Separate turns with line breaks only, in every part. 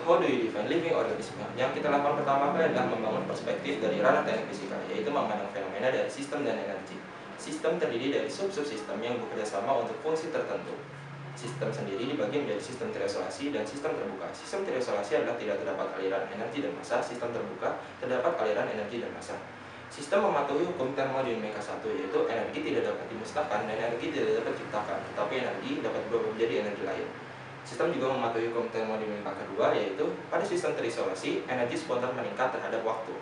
how do you define living organism? Yang kita lakukan pertama kali adalah membangun perspektif dari ranah teknik fisika, yaitu memandang fenomena dari sistem dan energi. Sistem terdiri dari sub-subsistem yang bekerja sama untuk fungsi tertentu. Sistem sendiri dibagi menjadi sistem terisolasi dan sistem terbuka. Sistem terisolasi adalah tidak terdapat aliran energi dan massa. Sistem terbuka terdapat aliran energi dan massa. Sistem mematuhi hukum termodinamika 1, yaitu energi tidak dapat dimusnahkan dan energi tidak dapat diciptakan, tetapi energi dapat berubah menjadi energi lain. Sistem juga mematuhi hukum termodinamika kedua, yaitu pada sistem terisolasi, energi spontan meningkat terhadap waktu.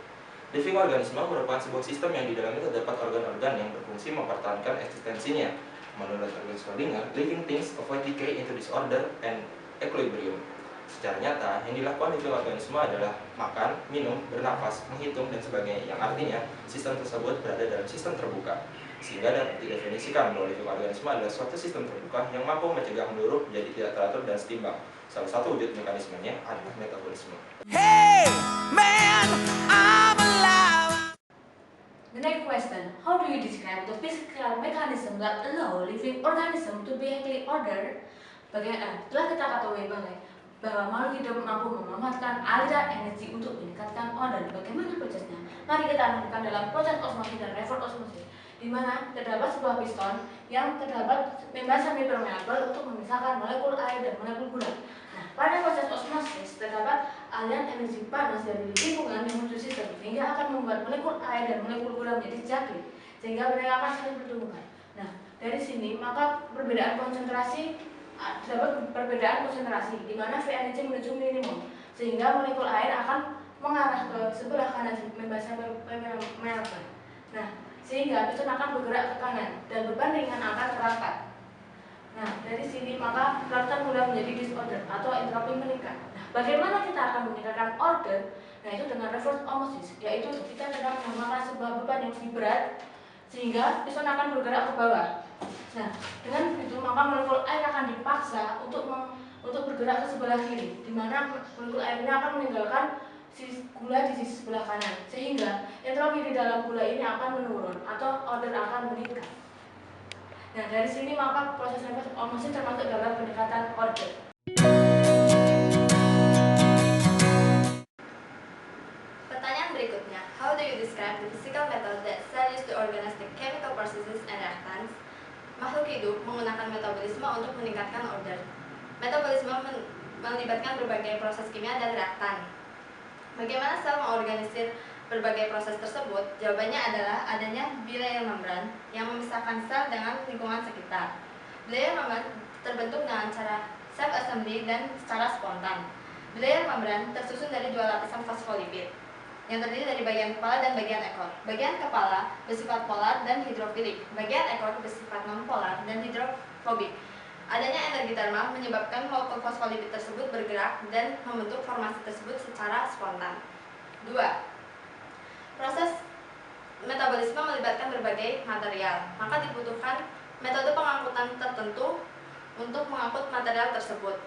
Living organisme merupakan sebuah sistem yang di dalamnya terdapat organ-organ yang berfungsi mempertahankan eksistensinya. Menurut Erwin Schrödinger, living things avoid decay into disorder and equilibrium. Secara nyata, yang dilakukan living organisme adalah makan, minum, bernafas, menghitung, dan sebagainya, yang artinya sistem tersebut berada dalam sistem terbuka. Sehingga dapat didefinisikan bahwa living organisme adalah suatu sistem terbuka yang mampu mencegah menurut menjadi tidak teratur dan setimbang. Salah satu wujud mekanismenya adalah metabolisme.
Hey, man, I'm alive.
The next question: how do you describe the physical mechanism that allow living organism to be highly ordered? Telah kita ketahui bahwa makhluk hidup mampu memanfaatkan aliran energi untuk meningkatkan order. Bagaimana prosesnya? Mari kita lanjutkan dalam proses osmosis dan reverse osmosis, di mana terdapat sebuah piston yang terdapat membran semi permeabel untuk memisahkan molekul air dan molekul gula. Nah, pada proses osmosis terdapat aliran energi panas dari lingkungan menuju sistem, sehingga akan membuat molekul air dan molekul gula menjadi jangkrik, sehingga mereka akan saling bertumbukan. Nah, dari sini maka terdapat perbedaan konsentrasi, di mana V energi menuju minimum, sehingga molekul air akan mengarah ke sebelah kanan membran semi permeabel. Nah, sehingga piston akan bergerak ke kanan dan beban ringan akan terangkat. Nah, dari sini maka larutan mulai menjadi disorder atau entropi meningkat. Nah, bagaimana kita akan meningkatkan order? Nah, itu dengan reverse osmosis, yaitu kita sedang menambahkan sebuah beban yang lebih berat sehingga piston akan bergerak ke bawah. Nah, dengan begitu maka molekul air akan dipaksa untuk bergerak ke sebelah kiri, di mana molekul air ini akan meninggalkan gula di sisi sebelah kanan, sehingga entropi di dalam gula ini akan menurun atau order akan meningkat. Nah, dari sini maka proses reverse osmosis termasuk dalam peningkatan order.
Pertanyaan berikutnya, how do you describe the physical method that cell use to organize the chemical processes and reactants? Makhluk hidup menggunakan metabolisme untuk meningkatkan order. Metabolisme melibatkan berbagai proses kimia dan reaktan. Bagaimana sel mengorganisir berbagai proses tersebut? Jawabannya adalah adanya bilayer membran yang memisahkan sel dengan lingkungan sekitar. Bilayer membran terbentuk dengan cara self-assembly dan secara spontan. Bilayer membran tersusun dari dua lapisan fosfolipid yang terdiri dari bagian kepala dan bagian ekor. Bagian kepala bersifat polar dan hidrofilik, bagian ekor bersifat nonpolar dan hidrofobik. Adanya energi termal menyebabkan molekul fosfolipid tersebut bergerak dan membentuk formasi tersebut secara spontan. 2. Proses metabolisme melibatkan berbagai material, maka dibutuhkan metode pengangkutan tertentu untuk mengangkut material tersebut.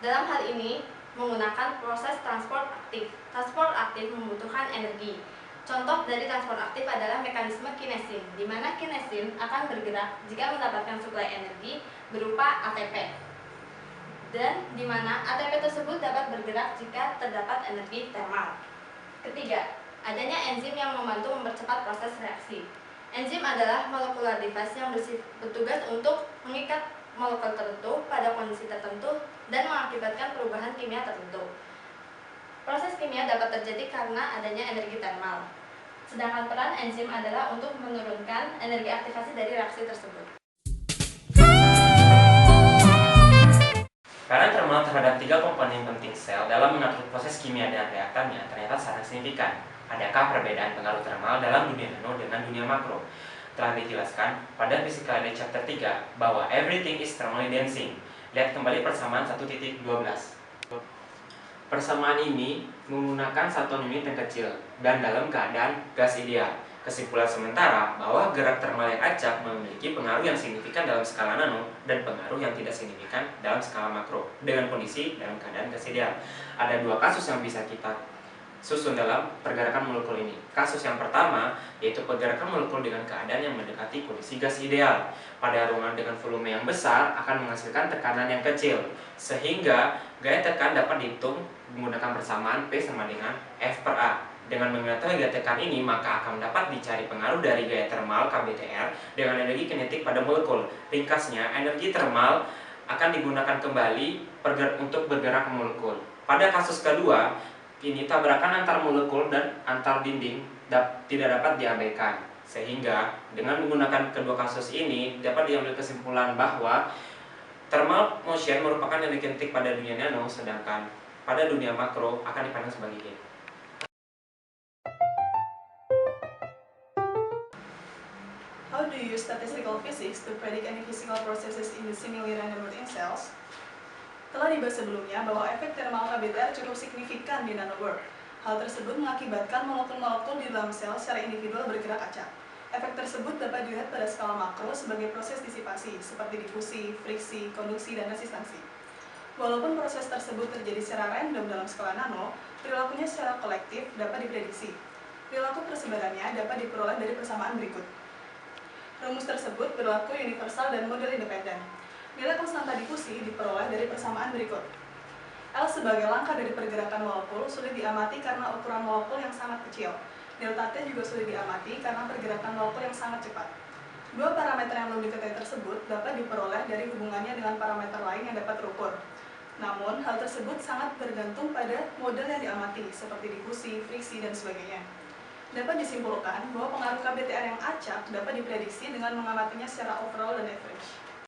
Dalam hal ini, menggunakan proses transport aktif. Transport aktif membutuhkan energi. Contoh dari transport aktif adalah mekanisme kinesin, di mana kinesin akan bergerak jika mendapatkan suplai energi berupa ATP, dan di mana ATP tersebut dapat bergerak jika terdapat energi termal. Ketiga, adanya enzim yang membantu mempercepat proses reaksi. Enzim adalah molekular device yang bertugas untuk mengikat molekul tertentu pada kondisi tertentu dan mengakibatkan perubahan kimia tertentu. Proses kimia dapat terjadi karena adanya energi termal. Sedangkan peran enzim adalah untuk menurunkan energi aktivasi dari reaksi tersebut.
Peran termal terhadap 3 komponen penting sel dalam mengatur proses kimia dan reaktannya ternyata sangat signifikan. Adakah perbedaan pengaruh termal dalam dunia nano dengan dunia makro? Telah dijelaskan pada Physical chapter 3 bahwa everything is thermally dancing. Lihat kembali persamaan 1.12. Persamaan ini menggunakan satuan unit yang kecil dan dalam keadaan gas ideal. Kesimpulan sementara bahwa gerak termal yang acak memiliki pengaruh yang signifikan dalam skala nano dan pengaruh yang tidak signifikan dalam skala makro dengan kondisi dalam keadaan gas ideal. Ada 2 kasus yang bisa kita susun dalam pergerakan molekul ini. Kasus yang pertama yaitu pergerakan molekul dengan keadaan yang mendekati kondisi gas ideal. Pada ruangan dengan volume yang besar akan menghasilkan tekanan yang kecil, sehingga gaya tekan dapat dihitung menggunakan persamaan P sama dengan F per A. Dengan mengetahui gaya tekan ini, maka akan dapat dicari pengaruh dari gaya termal KBTR dengan energi kinetik pada molekul. Ringkasnya, energi termal akan digunakan kembali untuk bergerak ke molekul. Pada kasus kedua, ini tabrakan antar molekul dan antar dinding tidak dapat diabaikan. Sehingga dengan menggunakan kedua kasus ini dapat diambil kesimpulan bahwa thermal motion merupakan energi kinetik pada dunia nano, sedangkan pada dunia makro akan dipandang sebagai heat.
How do you use statistical physics to predict any physical processes in the seemingly random world in cells? Telah dibahas sebelumnya bahwa efek thermal KBTR cukup signifikan di nanoworld. Hal tersebut mengakibatkan molekul-molekul di dalam sel secara individual bergerak acak. Efek tersebut dapat dilihat pada skala makro sebagai proses disipasi, seperti difusi, friksi, konduksi, dan resistansi. Walaupun proses tersebut terjadi secara random dalam skala nano, perilakunya secara kolektif dapat diprediksi. Perilaku persebarannya dapat diperoleh dari persamaan berikut. Rumus tersebut berlaku universal dan model independen. Nilai konstanta difusi diperoleh dari persamaan berikut. L sebagai langkah dari pergerakan molekul sulit diamati karena ukuran molekul yang sangat kecil. Delta T juga sulit diamati karena pergerakan molekul yang sangat cepat. Dua parameter yang belum diketahui tersebut dapat diperoleh dari hubungannya dengan parameter lain yang dapat terukur. Namun, hal tersebut sangat bergantung pada model yang diamati, seperti difusi, friksi, dan sebagainya. Dapat disimpulkan bahwa pengaruh KBTR yang acak dapat diprediksi dengan mengamatinya secara overall dan average.